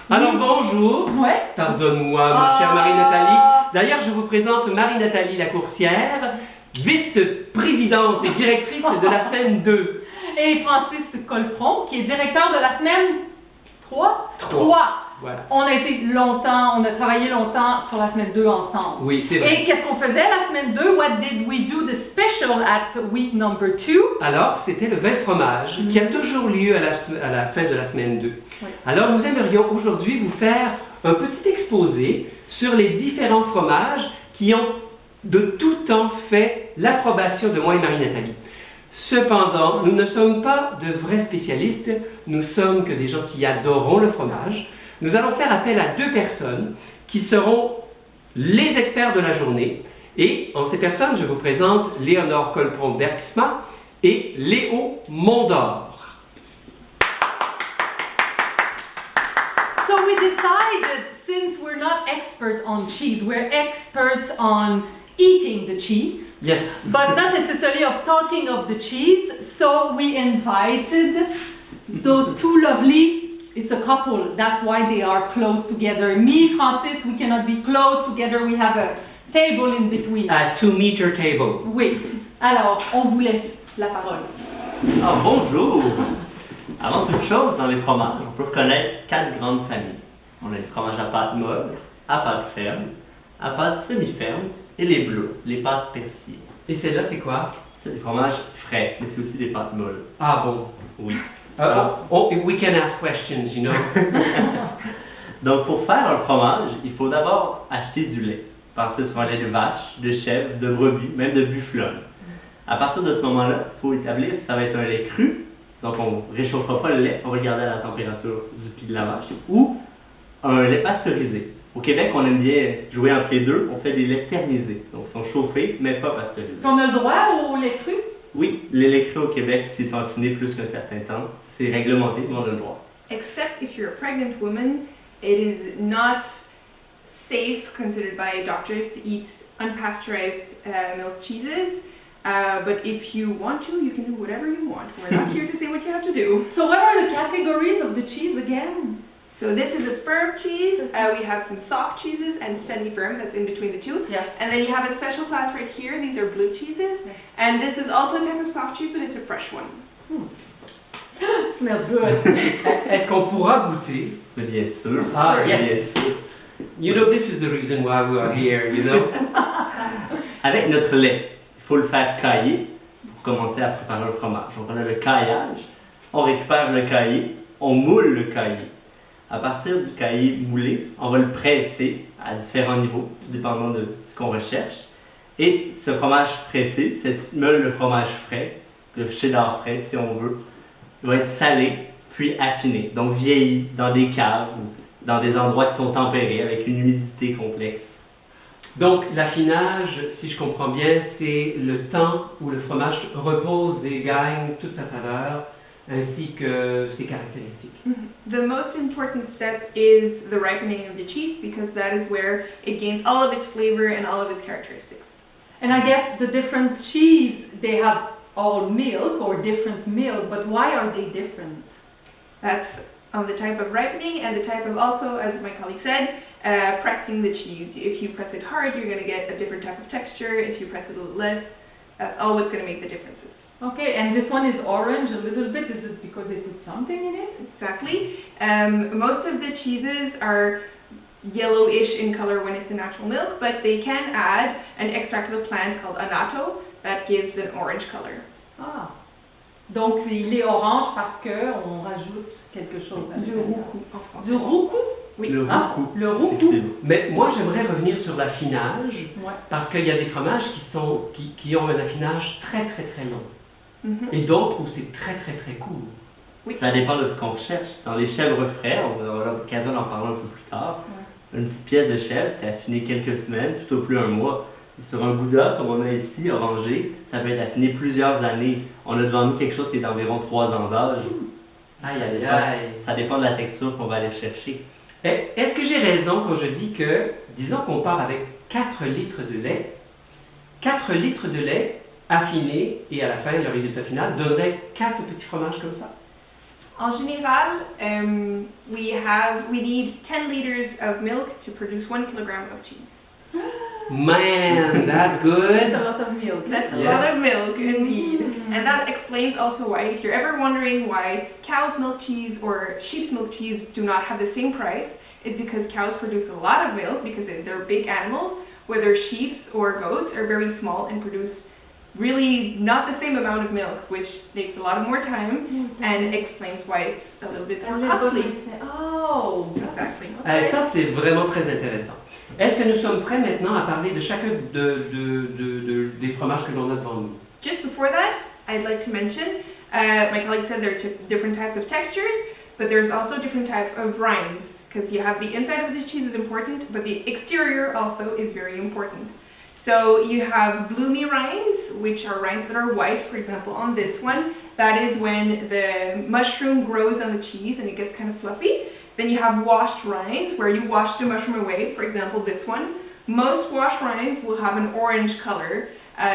Alors bonjour, Ouais. Pardonne-moi ma chère Marie-Nathalie. D'ailleurs je vous présente Marie-Nathalie Lacoursière, vice-présidente et directrice de la semaine 2. Et Francis Colpron, qui est directeur de la semaine 3. Voilà. On a travaillé longtemps sur la semaine 2 ensemble. Oui, c'est vrai. Et qu'est-ce qu'on faisait la semaine 2? What did we do the special at week number 2? Alors, c'était le fromage qui a toujours lieu à la fin de la semaine 2. Oui. Alors, nous aimerions aujourd'hui vous faire un petit exposé sur les différents fromages qui ont de tout temps fait l'approbation de moi et Marie-Nathalie. Cependant, nous ne sommes pas de vrais spécialistes, nous sommes que des gens qui adorons le fromage. Nous allons faire appel à 2 personnes qui seront les experts de la journée. Et en ces personnes, je vous présente Léonore Colpron-Bergsma et Léo Mondor. So we decided, since we're not expert on cheese, we're experts on eating the cheese, Yes. but not necessarily of talking of the cheese. So we invited those 2 lovely, it's a couple, that's why they are close together. Me, Francis, we cannot be close together, we have a table in between A us. 2-meter table. Oui, alors on vous laisse la parole. Ah, bonjour! Avant toute chose, dans les fromages, on peut reconnaître 4 grandes familles. On a les fromages à pâte molle, à pâte ferme, à pâte semi-ferme et les bleus, les pâtes persillées. Et celle-là, c'est quoi? C'est des fromages frais, mais c'est aussi des pâtes molles. Ah bon. Oui. We can ask questions, you know. Donc, pour faire un fromage, il faut d'abord acheter du lait. Partir sur un lait de vache, de chèvre, de brebis, même de bufflonne. À partir de ce moment-là, il faut établir si ça va être un lait cru, donc on ne réchauffera pas le lait, on va le garder à la température du pied de la vache, ou un lait pasteurisé. Au Québec, on aime bien jouer entre les deux, on fait des laits thermisés, donc ils sont chauffés, mais pas pasteurisés. On a le droit au lait cru? Oui, les laits crus au Québec, s'ils sont affinés plus qu'un certain temps, c'est réglementé, mais on a le droit. Except if you're a pregnant woman, it is not safe, considered by doctors, to eat unpasteurized milk cheeses. But if you want to, you can do whatever you want. We're not here to say what you have to do. So what are the categories of the cheese again? So this is a firm cheese. We have some soft cheeses and semi-firm, that's in between the two. Yes. And then you have a special class right here. These are blue cheeses. Yes. And this is also a type of soft cheese, but it's a fresh one. Smells good. Est-ce qu'on pourra goûter? Mais bien sûr. Ah, bien yes. sûr. You know, this is the reason why we are here, you know. Avec notre lait, il faut le faire cailler pour commencer à préparer le fromage. Donc on a le caillage, on récupère le caillé, on moule le caillé. À partir du caillé moulé, on va le presser à différents niveaux, tout dépendant de ce qu'on recherche. Et ce fromage pressé, cette petite meule de fromage frais, de cheddar frais si on veut, va être salé puis affiné, donc vieilli dans des caves ou dans des endroits qui sont tempérés avec une humidité complexe. Donc, l'affinage, si je comprends bien, c'est le temps où le fromage repose et gagne toute sa saveur, ainsi que ses caractéristiques. The most important step is the ripening of the cheese because that is where it gains all of its flavor and all of its characteristics. And I guess the different cheese, they have all milk or different milk, but why are they different? That's on the type of ripening and the type of also, as my colleague said, pressing the cheese. If you press it hard, you're going to get a different type of texture. If you press it a little less, that's all what's going to make the differences. Okay, and this one is orange a little bit. Is it because they put something in it? Exactly. Most of the cheeses are yellowish in color when it's in natural milk, but they can add an extract of a plant called annatto that gives an orange color. Ah. Donc il est orange parce que on rajoute quelque chose à Du l'intérieur. roucou en français. Du roucou? Oui. Le Ah, roucou. le roucou. Effectivement. Mais moi, j'aimerais revenir sur l'affinage, Ouais. parce qu'il y a des fromages qui ont un affinage très très très long, Mhm. et d'autres où c'est très très très court. Oui. Ça dépend de ce qu'on recherche. Dans les chèvres frais, on aura l'occasion d'en parler un peu plus tard. Une petite pièce de chèvre, c'est affiné quelques semaines, tout au plus un mois. Et sur un gouda, comme on a ici, orangé, ça peut être affiné plusieurs années. On a devant nous quelque chose qui est d'environ 3 ans d'âge. Aïe aïe aïe. Ça dépend de la texture qu'on va aller chercher. Est-ce que j'ai raison quand je dis que, disons qu'on part avec 4 litres de lait, 4 litres de lait affiné, et à la fin, le résultat final donnerait 4 petits fromages comme ça? En général, we need 10 liters of milk to produce 1 kilogram of cheese. Man, that's good. That's a lot of milk. That's a Yes. lot of milk indeed. And that explains also why, if you're ever wondering why cow's milk cheese or sheep's milk cheese do not have the same price, it's because cows produce a lot of milk because they're big animals, whether sheep's or goats are very small and produce really not the same amount of milk, which takes a lot more time and explains why it's a little bit more costly. Oh, Exactly. Ça, c'est vraiment très intéressant. Est-ce que nous sommes prêts maintenant à parler de chacun des fromages que l'on a devant nous? Just before that, I'd like to mention, my colleague said there are different types of textures, but there's also different type of rinds, because you have the inside of the cheese is important, but the exterior also is very important. So you have bloomy rinds, which are rinds that are white, for example on this one. That is when the mushroom grows on the cheese and it gets kind of fluffy. Then you have washed rinds, where you wash the mushroom away, for example this one. Most washed rinds will have an orange color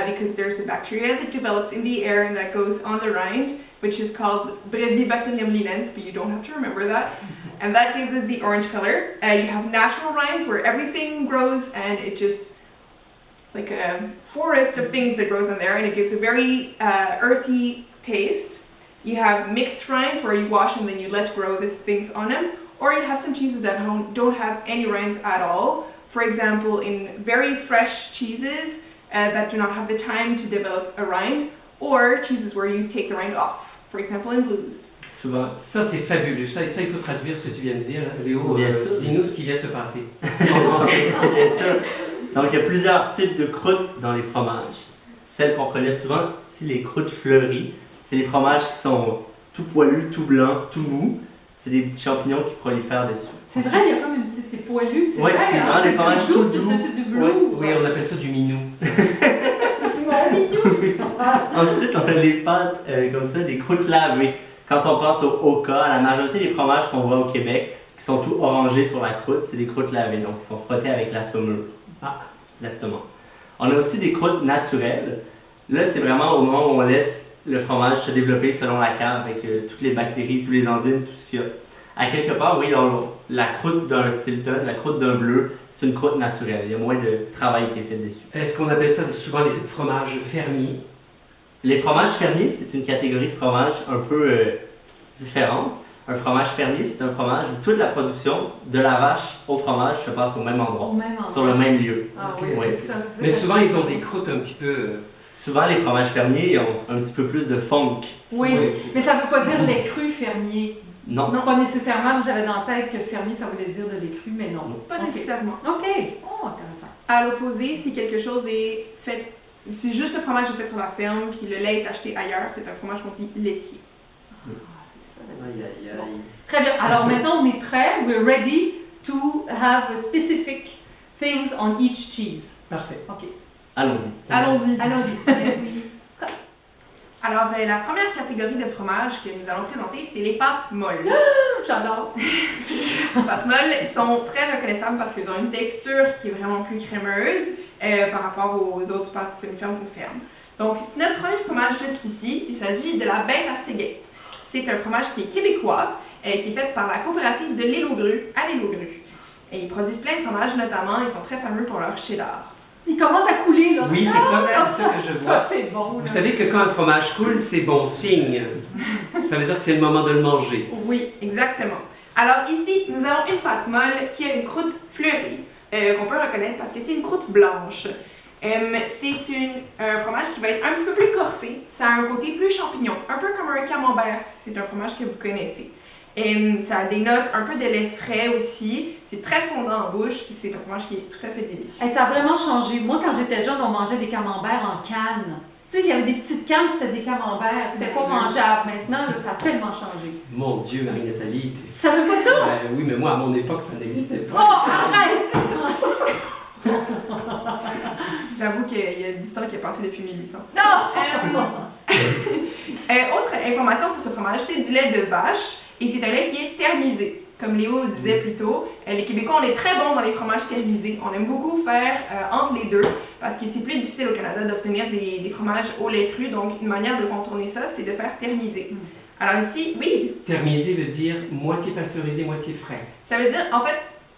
because there's a bacteria that develops in the air and that goes on the rind, which is called Brevibacterium linens, but you don't have to remember that. And that gives it the orange color. You have natural rinds where everything grows and it just like a forest of things that grows on there, and it gives a very earthy taste. You have mixed rinds where you wash and then you let grow these things on them, or you have some cheeses that don't have any rinds at all. For example, in very fresh cheeses that do not have the time to develop a rind, or cheeses where you take the rind off. For example, in blues. Souvent. Ça, c'est fabuleux. Ça, il faut traduire ce que tu viens de dire. Léo, Bien sûr. dis-nous ce qui vient de se passer en français. Bien sûr. Donc, il y a plusieurs types de croûtes dans les fromages. Celles qu'on connaît souvent, c'est les croûtes fleuries. C'est les fromages qui sont tout poilus, tout blancs, tout mous. C'est des petits champignons qui prolifèrent dessus. C'est vrai, il y a comme une petite, c'est poilu, c'est Ouais, vrai. c'est vraiment des fromages doux, tout c'est doux. dessus du Ouais, bleu. oui, on appelle ça du minou. Ensuite, on a les pâtes comme ça, des croûtes lavées. Quand on pense au Oka, la majorité des fromages qu'on voit au Québec, qui sont tout orangés sur la croûte, c'est des croûtes lavées, donc qui sont frottées avec la saumure. Ah, exactement. On a aussi des croûtes naturelles. Là, c'est vraiment au moment où on laisse le fromage se développer selon la cave, avec toutes les bactéries, tous les enzymes, tout ce qu'il y a. À quelque part, oui, la croûte d'un Stilton, la croûte d'un bleu, c'est une croûte naturelle. Il y a moins de travail qui est fait dessus. Est-ce qu'on appelle ça souvent des fromages fermiers? Les fromages fermiers, c'est une catégorie de fromage un peu différente. Un fromage fermier, c'est un fromage où toute la production, de la vache au fromage, se passe au même endroit, Au même endroit. sur le même lieu. Ah Ok. oui, Ouais. c'est ça. Mais souvent, ils ont des croûtes un petit peu... Souvent, les fromages fermiers ont un petit peu plus de funk. Oui, Oui, c'est mais ça ne veut pas dire lait cru fermier. Non. Non, pas nécessairement. Moi, j'avais dans la tête que fermier, ça voulait dire de lait cru, mais non. Pas Ok. nécessairement. OK. Oh, intéressant. À l'opposé, si quelque chose est fait, si juste le fromage est fait sur la ferme puis le lait est acheté ailleurs, c'est un fromage qu'on dit laitier. Ah, c'est ça. la Aïe, aïe, aïe. Très bien. Alors maintenant, on est prêt. We're ready to have specific things on each cheese. Parfait. OK. Allons-y. Allons-y. Allons-y. Oui. Alors, la première catégorie de fromage que nous allons présenter, c'est les pâtes molles. J'adore. Les pâtes molles sont très reconnaissables parce qu'elles ont une texture qui est vraiment plus crémeuse par rapport aux autres pâtes semi-fermes ou fermes. Donc, notre premier fromage juste ici, il s'agit de la bête à séguet. C'est un fromage qui est québécois, qui est fait par la coopérative de Léo Mondor à Léo Mondor. Et ils produisent plein de fromages, notamment, ils sont très fameux pour leur cheddar. Il commence à couler, là. Oui, c'est ça que je vois. Ça, c'est bon. Vous là. savez que quand un fromage coule, c'est bon signe. Ça veut dire que c'est le moment de le manger. Oui. Exactement. Alors ici, nous avons une pâte molle qui a une croûte fleurie, qu'on peut reconnaître parce que c'est une croûte blanche. C'est un fromage qui va être un petit peu plus corsé. Ça a un côté plus champignon, un peu comme un camembert, si c'est un fromage que vous connaissez. Ça a des notes un peu de lait frais aussi. C'est très fondant en bouche et c'est un fromage qui est tout à fait délicieux. Hey, ça a vraiment changé. Moi, quand j'étais jeune, on mangeait des camemberts en canne. Tu sais, il y avait des petites cannes, c'était des camemberts. C'était pas mangeable. Maintenant, là, ça a tellement changé. Mon Dieu, Marie-Nathalie. Tu savais pas ça? Oui, mais moi, à mon époque, ça n'existait Oh, pas. arrête! Francis! J'avoue qu'il y a du temps qui est passé depuis 1800. Non! Autre information sur ce fromage, c'est du lait de vache et c'est un lait qui est thermisé. Comme Léo disait plus tôt, les Québécois, on est très bons dans les fromages thermisés. On aime beaucoup faire entre les deux parce que c'est plus difficile au Canada d'obtenir des fromages au lait cru. Donc, une manière de contourner ça, c'est de faire thermiser. Alors ici, oui, Thermisé veut dire moitié pasteurisé, moitié frais. ça veut dire, en fait,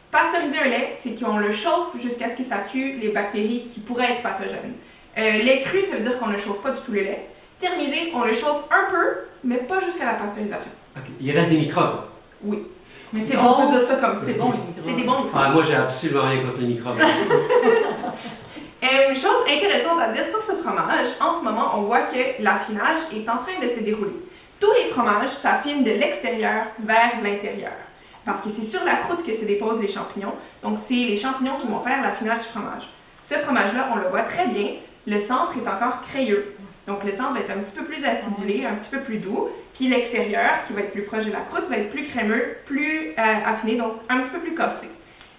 pasteuriser un lait, c'est qu'on le chauffe jusqu'à ce que ça tue les bactéries qui pourraient être pathogènes. Lait cru, ça veut dire qu'on ne chauffe pas du tout le lait. Thermisé, on le chauffe un peu, mais pas jusqu'à la pasteurisation. Ok. Il reste des microbes. Oui. Mais c'est On bon. peut dire ça comme ça. C'est bon les microbes. C'est des bons microbes. Ah, moi, j'ai absolument rien contre les microbes. Une chose intéressante à dire sur ce fromage, en ce moment, on voit que l'affinage est en train de se dérouler. Tous les fromages s'affinent de l'extérieur vers l'intérieur. Parce que c'est sur la croûte que se déposent les champignons. Donc, c'est les champignons qui vont faire l'affinage du fromage. Ce fromage-là, on le voit très bien, le centre est encore crayeux. Donc, le centre va être un petit peu plus acidulé, un petit peu plus doux. Puis l'extérieur, qui va être plus proche de la croûte, va être plus crémeux, plus affiné, donc un petit peu plus cassé.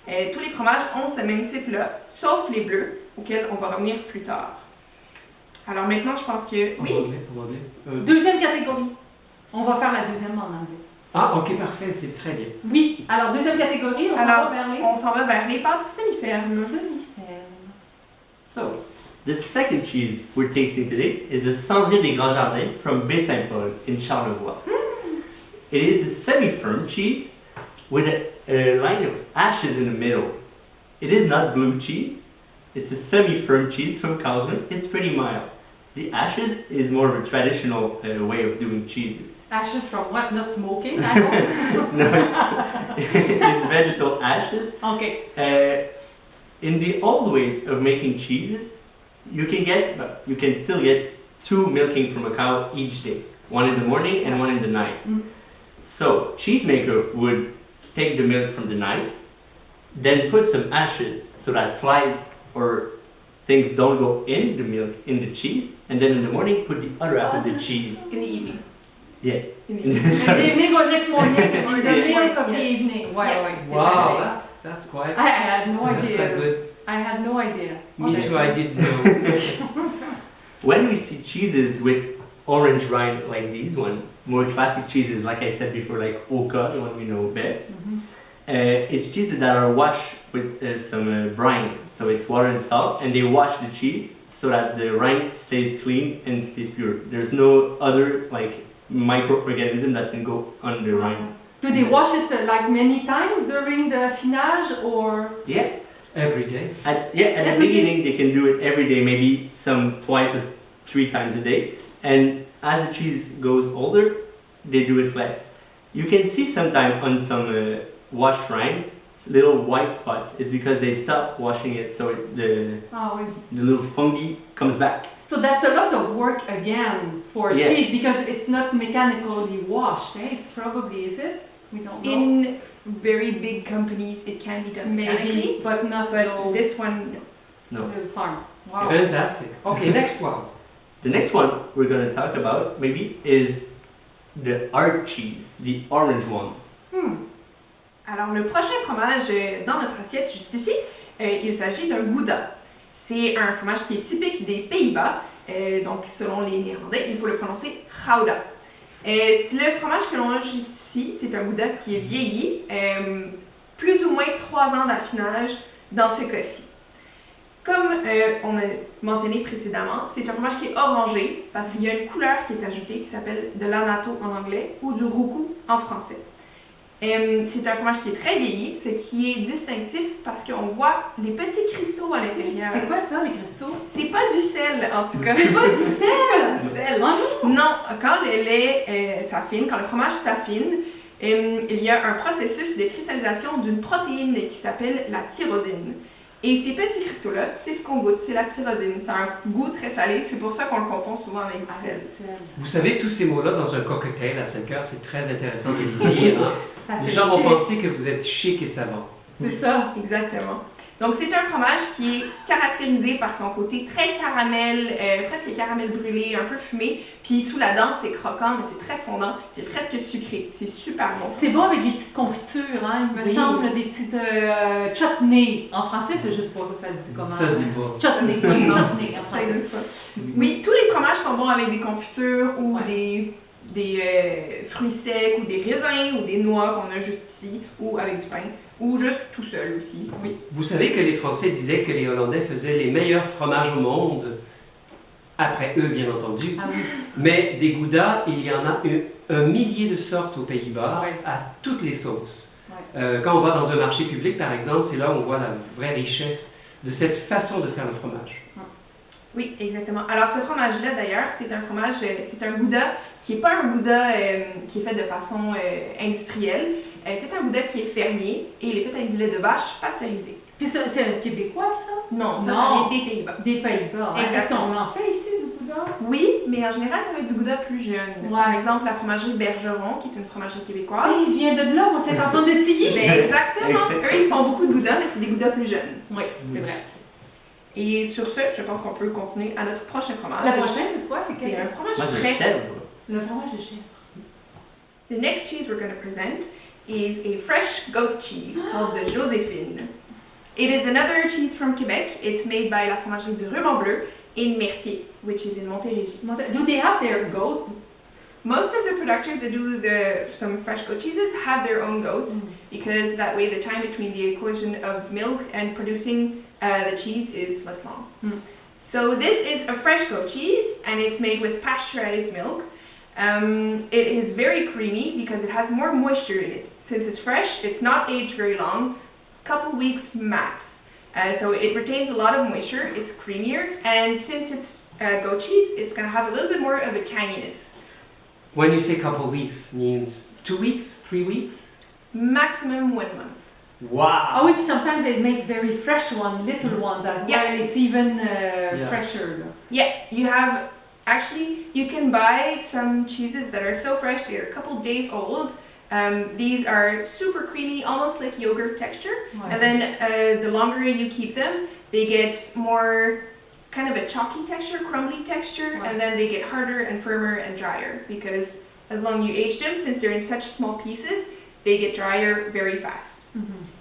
Tous les fromages ont ce même type-là, sauf les bleus, auxquels on va revenir plus tard. Alors maintenant, je pense que... Oui, En anglais. Deuxième catégorie. On va faire la deuxième en anglais. Ah, ok, parfait, c'est très bien. Oui, alors deuxième catégorie, on s'en va vers les on s'en va vers les pâtes semi-fermes. semi-fermes. So, the second cheese we're tasting today is the Cendré des Grands Jardins from Baie-Saint-Paul in Charlevoix. It is a semi-firm cheese with a line of ashes in the middle. It is not blue cheese. It's a semi-firm cheese from Cosman. It's pretty mild. The ashes is more of a traditional way of doing cheeses. Ashes from what? Not smoking, I hope? No, it's vegetable ashes. Okay. In the old ways of making cheeses, you can still get 2 milking from a cow each day, one in the morning and one in the night. So cheesemaker would take the milk from the night, then put some ashes so that flies or things don't go in the milk, in the cheese, and then in the morning put the other half of the cheese. In the evening. Yeah. In the evening. And the evening or next morning, in the Yeah. milk of the Yes. evening. Why, Yeah. why? Wow, that's quite... I had no That's idea. quite good. I had no idea. Me Okay. too, I didn't know. When we see cheeses with orange rind like these one, more classic cheeses, like I said before, like Oka, the one we know best, it's cheeses that are washed with some brine. So it's water and salt, and they wash the cheese so that the rind stays clean and stays pure. There's no other like microorganism that can go on the rind. Do they wash it like many times during the affinage or? Yeah. Every day. At the beginning they can do it every day, maybe some twice or 3 times a day. And as the cheese goes older, they do it less. You can see sometimes on some washed rind, little white spots. It's because they stop washing it, so the little fungi comes back. So that's a lot of work again for Yeah. cheese because it's not mechanically washed. Eh? It's probably, is it? We don't know. In very big companies, it can be done mechanically, Maybe, but not but those this one, No. little farms. Wow. Fantastic. Okay, next one. The next one we're going to talk about maybe is the art cheese, the orange one. Alors, le prochain fromage dans notre assiette juste ici, il s'agit d'un Gouda. C'est un fromage qui est typique des Pays-Bas. Donc, selon les Néerlandais, il faut le prononcer Gouda. Le fromage que l'on a juste ici, c'est un Gouda qui est vieilli, plus ou moins 3 ans d'affinage dans ce cas-ci. Comme on a mentionné précédemment, c'est un fromage qui est orangé parce qu'il y a une couleur qui est ajoutée qui s'appelle de l'anato en anglais ou du roucou en français. C'est un fromage qui est très vieilli, ce qui est distinctif parce qu'on voit les petits cristaux à l'intérieur. C'est quoi ça, les cristaux? C'est pas du sel, en tout cas. C'est pas du sel! Pas du sel. Ah non? Non, quand le lait s'affine, quand le fromage s'affine, il y a un processus de cristallisation d'une protéine qui s'appelle la tyrosine. Et ces petits cristaux-là, c'est ce qu'on goûte, c'est la tyrosine. Ça a un goût très salé, c'est pour ça qu'on le confond souvent avec du sel. Vous savez, tous ces mots-là dans un cocktail à 5 heures, c'est très intéressant de le dire. Hein? Ça Les fait gens vont chic. penser que vous êtes chic et savant. C'est ça. Exactement. Donc, c'est un fromage qui est caractérisé par son côté très caramel, presque caramel brûlé, un peu fumé. Puis sous la dent, c'est croquant, mais c'est très fondant. C'est presque sucré. C'est super bon. C'est bon avec des petites confitures, hein? Il me Oui. semble, des petites chutney. En français, c'est juste pour ça se dit comment? Ça se dit pas. Chutney. Chutney en Ça français. existe pas. Oui, tous les fromages sont bons avec des confitures ou Ouais. des fruits secs ou des raisins ou des noix qu'on a juste ici ou avec du pain ou juste tout seul aussi. Oui. Vous savez que les Français disaient que les Hollandais faisaient les meilleurs fromages au monde, après eux bien entendu, Ah oui. mais des Goudas, il y en a un millier de sortes aux Pays-Bas Ouais. à toutes les sauces. Ouais. Quand on va dans un marché public, par exemple, c'est là où on voit la vraie richesse de cette façon de faire le fromage. Oui, exactement. Alors ce fromage-là, d'ailleurs, c'est un fromage, c'est un gouda qui n'est pas un gouda qui est fait de façon industrielle. C'est un gouda qui est fermier et il est fait avec du lait de vache pasteurisé. Puis c'est québécois, ça? Non, ça Non. vient des Pays-Bas. Des Pays-Bas. Est-ce Exactement. qu'on en fait ici du gouda? Oui, mais en général, ça va être du gouda plus jeune. Ouais. Par exemple, la fromagerie Bergeron, qui est une fromagerie québécoise. Oui, je viens de là, moi, c'est en de Tilly. Ben, exactement. Eux, ils font beaucoup de gouda, mais c'est des goudas plus jeunes. Oui, c'est vrai. Et sur ce, je pense qu'on peut continuer à notre prochain fromage. La prochaine, c'est quoi? C'est C'est quel? un fromage Moi, je frais. chèvre. Le fromage de chèvre. The next cheese we're going to present is a fresh goat cheese called the Joséphine. It is another cheese from Quebec. It's made by la fromagerie de Ruban Bleu in Mercier, which is in Montérégie. Do they have their goat? Most of the producers that do some fresh goat cheeses have their own goats because that way the time between the cohesion of milk and producing the cheese is less long. So this is a fresh goat cheese and it's made with pasteurized milk. It is very creamy because it has more moisture in it. Since it's fresh, it's not aged very long, couple weeks max. So it retains a lot of moisture, it's creamier, and since it's goat cheese, it's going to have a little bit more of a tanginess. When you say couple weeks, means 2 weeks, 3 weeks? Maximum 1 month. Wow! Oh, oui, puis sometimes they make very fresh ones, little ones as well. Yeah. It's even fresher. Yeah, you have, actually, you can buy some cheeses that are so fresh, they're a couple days old. These are super creamy, almost like yogurt texture. Ouais. And then the longer you keep them, they get more kind of a chalky texture, crumbly texture, Ouais. and then they get harder and firmer and drier because as long as you age them, since they're in such small pieces, they get drier very fast.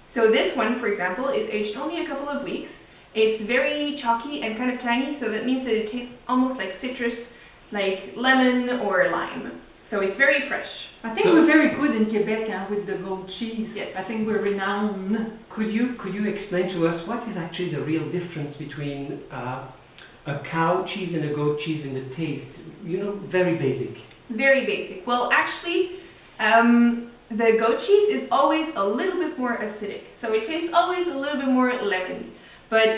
So this one, for example, is aged only a couple of weeks. It's very chalky and kind of tangy, so that means that it tastes almost like citrus, like lemon or lime. So it's very fresh. I think So- we're very good in Quebec with the goat cheese. Yes. I think we're renowned. Could you explain to us what is actually the real difference between a cow cheese and a goat cheese in the taste? You know, very basic. Very basic. Well, actually, the goat cheese is always a little bit more acidic. So it tastes always a little bit more lemony. But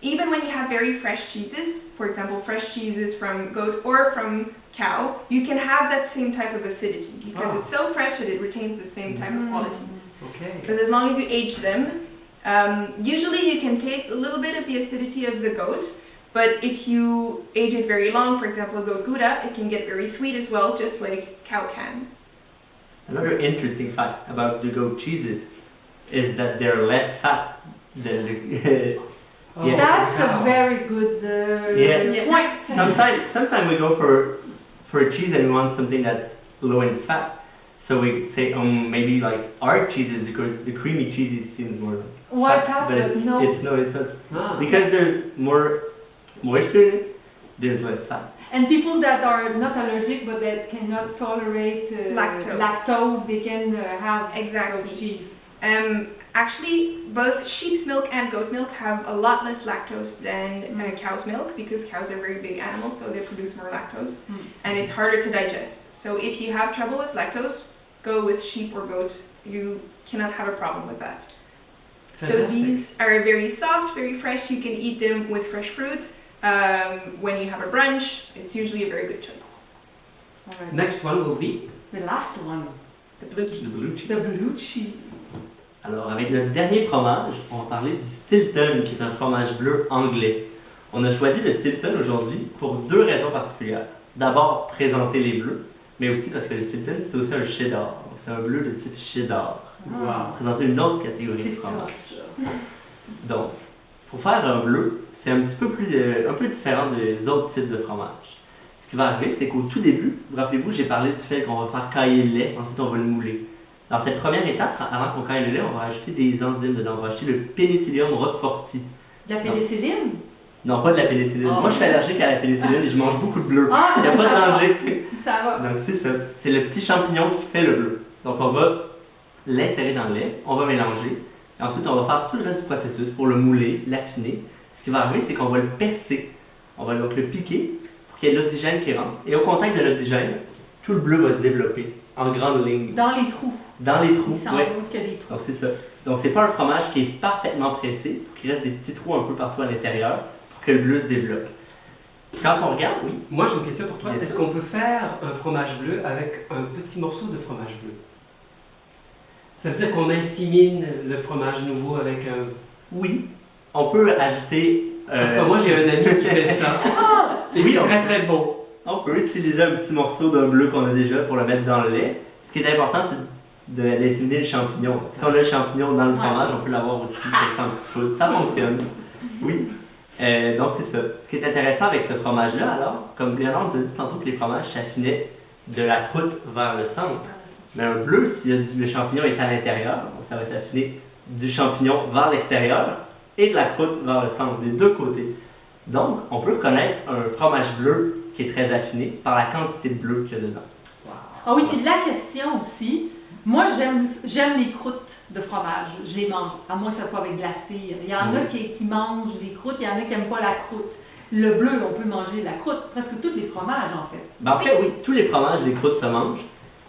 even when you have very fresh cheeses, for example, fresh cheeses from goat or from cow, you can have that same type of acidity because Ah. it's so fresh that it retains the same type of qualities. Okay. Because as long as you age them, usually you can taste a little bit of the acidity of the goat, but if you age it very long, for example, goat gouda, it can get very sweet as well, just like cow can. Another interesting fact about the goat cheeses is that they're less fat than the. Oh, Yeah. That's wow. a very good Yeah. point. Sometimes we go for a cheese and we want something that's low in fat. So we say maybe like our cheeses because the creamy cheese seems more Why fat, fat? but it's No. it's not Ah. because there's more moisture in it. There's less fat. And people that are not allergic but that cannot tolerate lactose, they can have Exactly. those cheese. Actually, both sheep's milk and goat milk have a lot less lactose than cow's milk because cows are very big animals, so they produce more lactose, and it's harder to digest. So if you have trouble with lactose, go with sheep or goat. You cannot have a problem with that. So Fantastic. these are very soft, very fresh. You can eat them with fresh fruit. When you have a brunch, it's usually a very good choice. All right. Next one will be The last one, The blue cheese. The blue cheese. the blue cheese. Alors, avec le dernier fromage, on va parler du Stilton, qui est un fromage bleu anglais. On a choisi le Stilton aujourd'hui pour deux raisons particulières. D'abord, présenter les bleus, mais aussi parce que le Stilton, c'est aussi un cheddar. Donc, c'est un bleu de type cheddar. wow. Présenter une autre catégorie de C'est fromage. top ça. Donc, pour faire un bleu, c'est un petit peu un peu différent des autres types de fromages. Ce qui va arriver, c'est qu'au tout début, vous rappelez-vous, j'ai parlé du fait qu'on va faire cailler le lait, ensuite on va le mouler. Dans cette première étape, avant qu'on caille le lait, on va ajouter des enzymes dedans. On va ajouter le Penicillium roqueforti. De la pénicilline? Non, pas de la pénicilline. Oh. Moi, je suis allergique à la pénicilline et je mange beaucoup de bleu. Ah, Il n'y a pas ça de va. danger. Ça va. Donc, c'est ça. C'est le petit champignon qui fait le bleu. Donc, on va l'insérer dans le lait, on va mélanger. Et ensuite, on va faire tout le reste du processus pour le mouler, l'affiner. Ce qui va arriver, c'est qu'on va le percer. On va donc le piquer pour qu'il y ait de l'oxygène qui rentre. Et au contact de l'oxygène, tout le bleu va se développer en grande ligne. Dans les trous. Dans les trous, Il s'en va où est-ce qu'il y a des trous. Donc c'est ça. Donc c'est pas un fromage qui est parfaitement pressé, pour qu'il reste des petits trous un peu partout à l'intérieur, pour que le bleu se développe. Quand on regarde, oui. Moi, j'ai une question pour toi. Bien Est-ce sûr. qu'on peut faire un fromage bleu avec un petit morceau de fromage bleu? Ça veut dire qu'on insémine le fromage nouveau avec un... Oui. On peut ajouter... En tout cas, moi, j'ai un ami qui fait ça. Et Oui, c'est on- très très bon. On peut utiliser un petit morceau d'un bleu qu'on a déjà pour le mettre dans le lait. Ce qui est important, c'est d'inséminer le champignon. Si on a le champignon dans le fromage, on peut l'avoir aussi avec un petit peu. Ça fonctionne. Oui. Donc c'est ça. Ce qui est intéressant avec ce fromage-là, alors, comme Léonore nous a dit tantôt que les fromages s'affinaient de la croûte vers le centre. Mais un bleu, si le champignon est à l'intérieur, ça va s'affiner du champignon vers l'extérieur et de la croûte vers le centre, des deux côtés. Donc, on peut reconnaître un fromage bleu qui est très affiné par la quantité de bleu qu'il y a dedans. Ah oui, puis la question aussi, moi j'aime les croûtes de fromage, je les mange, à moins que ça soit avec de la cire. Il y en a qui mangent les croûtes, il y en a qui n'aiment pas la croûte. Le bleu, on peut manger la croûte, presque tous les fromages en fait. Ben, en fait, oui, tous les fromages, les croûtes se mangent.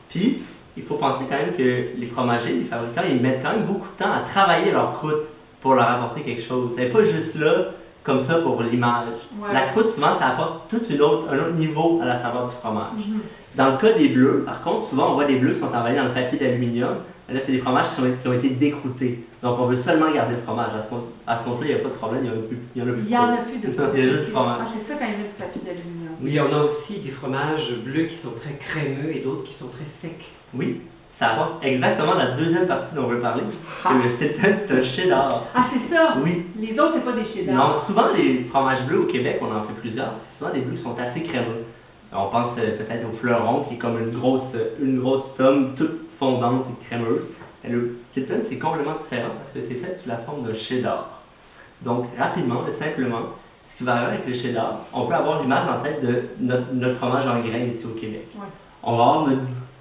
Puis, il faut penser quand même que les fromagers, les fabricants, ils mettent quand même beaucoup de temps à travailler leur croûte pour leur apporter quelque chose. C'est pas juste là, comme ça, pour l'image. Ouais. La croûte, souvent, ça apporte un autre niveau à la saveur du fromage. Dans le cas des bleus, par contre, souvent, on voit des bleus qui sont envoyés dans le papier d'aluminium. Là, c'est des fromages qui ont été décroûtés. Donc, on veut seulement garder le fromage. À ce compte-là, il n'y a pas de problème, il n'y en a plus. Il n'y en a plus de Il y a juste du fromage. Ah, c'est ça quand ils mettent du papier d'aluminium. Oui, on a aussi des fromages bleus qui sont très crémeux et d'autres qui sont très secs. Oui, ça apporte exactement la deuxième partie dont on veut parler. Le Stilton, c'est un cheddar. Ah, c'est ça! Oui. Les autres, c'est pas des cheddar. Non, souvent les fromages bleus au Québec, on en fait plusieurs. C'est souvent des bleus qui sont assez crémeux. On pense peut-être au fleuron qui est comme une grosse tome toute fondante et crémeuse. Et le Stilton, c'est complètement différent parce que c'est fait sous la forme d'un cheddar. Donc, rapidement et simplement, ce qui va arriver avec le cheddar, on peut avoir l'image en tête de notre fromage en grains ici au Québec. Ouais. On va avoir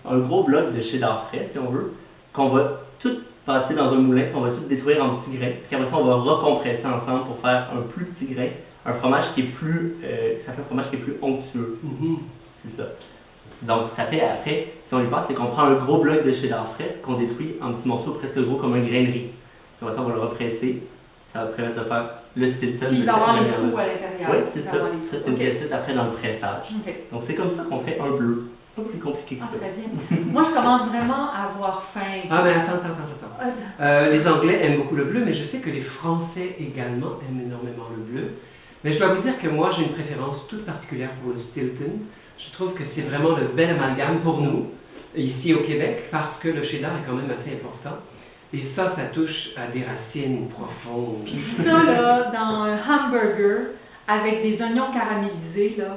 un gros bloc de cheddar frais, si on veut, qu'on va tout passer dans un moulin, qu'on va tout détruire en petits grains. Puis après ça, on va recompresser ensemble pour faire un plus petit grain, un fromage qui est plus, ça fait un fromage qui est plus onctueux. C'est ça. Donc, ça fait après, si on y pense, c'est qu'on prend un gros bloc de cheddar frais qu'on détruit en petits morceaux presque gros comme un grain de riz. Puis après ça, on va le represser. Ça va permettre de faire le Stilton. Puis il de va cette avoir les manière-là. trous à l'intérieur. Oui, c'est Il va ça. avoir les Ça, trous. c'est une Ok. pièce après dans le pressage. Ok. Donc, c'est comme ça qu'on fait un bleu. C'est pas plus compliqué que Ah, ça. très bien. Moi, je commence vraiment à avoir faim. Ah, mais attends. Les Anglais aiment beaucoup le bleu, mais je sais que les Français également aiment énormément le bleu. Mais je dois vous dire que moi, j'ai une préférence toute particulière pour le Stilton. Je trouve que c'est vraiment le bel amalgame pour nous, ici au Québec, parce que le cheddar est quand même assez important. Et ça touche à des racines profondes. Puis ça, là, dans un hamburger avec des oignons caramélisés, là,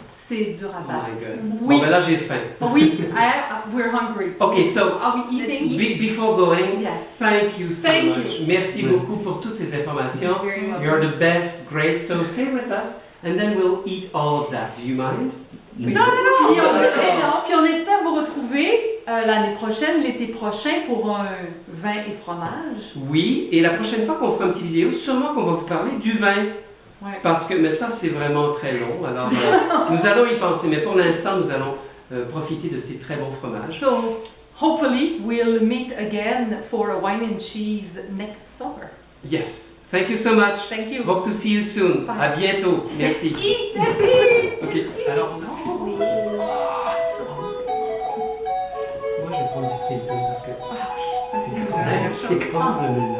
c'est dur à Oh battre. my God. Oui, Bon, ben là, j'ai faim. oui, we're hungry. Okay, so Are we eating? before going, Yes. thank you so Thank much. you. Merci Merci. beaucoup pour toutes ces informations. Very welcome. You're the best, great. So stay with us, and then we'll eat all of that. Do you mind? Puis on espère vous retrouver l'année prochaine, l'été prochain, pour un vin et fromage. Oui, et la prochaine fois qu'on fera une petite vidéo, sûrement qu'on va vous parler du vin. Ouais. Parce que, mais ça, c'est vraiment très long. Alors, nous allons y penser, mais pour l'instant, nous allons profiter de ces très bons fromages. So, hopefully, we'll meet again for a wine and cheese next summer. Yes. Thank you so much. Thank you. Hope to see you soon. Bye. À bientôt. Merci. Let's eat, let's eat. Ok, alors, Oui. moi, je vais prendre du Stilton parce que Ah oui. c'est quand même,